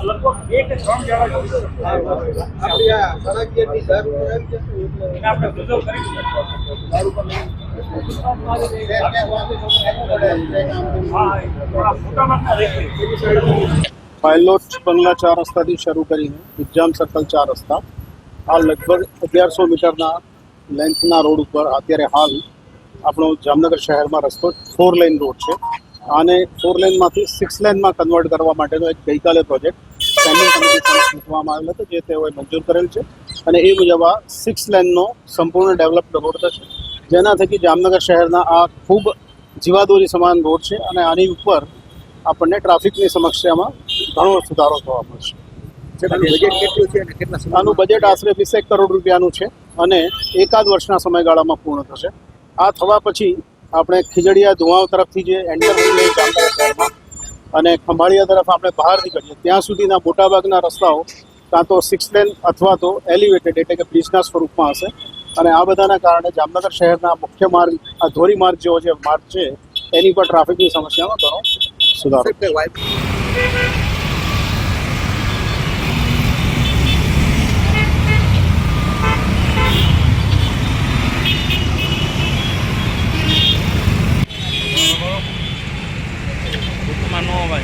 लगभग 1 કે 3 જણા આપણે આ સરાકીયાની દારૂ આવી જશે એટલે આપણે રિઝર્વ કરી પાયલોટ બંગલા 4 રસ્તાથી શરૂ કરીને વિજ્ઞાન સર્કલ 4 રસ્તા આ લગભગ 1100 મીટરના લેન્થના રોડ ઉપર અત્યારે હાલ આપણો જામનગર શહેરમાં રસ્તો 4 લેન રોડ છે. આને 4 લેનમાંથી 6 લેનમાં કન્વર્ટ કરવા માટેનો એક ગઈકાલે પ્રોજેક્ટ સ્ટેન્ડિંગ કમિટી સમક્ષ મૂકવામાં આવેલો હતો, જે તેઓએ મંજૂર કરેલ છે અને એ મુજબ આ 6 લેનનો સંપૂર્ણ ડેવલપ્ડ રોડ થશે, જેના થકી જામનગર શહેરના આ ખૂબ જીવાદોરી સમાન રોડ છે અને આની ઉપર આપણને ટ્રાફિકની સમસ્યામાં ઘણો સુધારો જોવા મળશે. આનું બજેટ આશરે 20 કરોડ રૂપિયાનું છે અને એકાદ વર્ષના સમયગાળામાં પૂર્ણ થશે. આ થવા પછી આપણે ખીજડીયા ધુવાવ તરફથી જે એન્ટર થઈએ જામનગર શહેરમાં અને ખંભાળિયા તરફ આપણે બહાર નીકળીએ ત્યાં સુધીના મોટાભાગના રસ્તાઓ કાં તો 6 લેન અથવા તો એલિવેટેડ એટલે કે બ્રિજના સ્વરૂપમાં હશે અને આ બધાના કારણે જામનગર શહેરના મુખ્ય માર્ગ આ ધોરીમાર્ગ જેવો જે માર્ગ છે એની પર ટ્રાફિકની સમસ્યામાં ઘણો સુધારો. હવે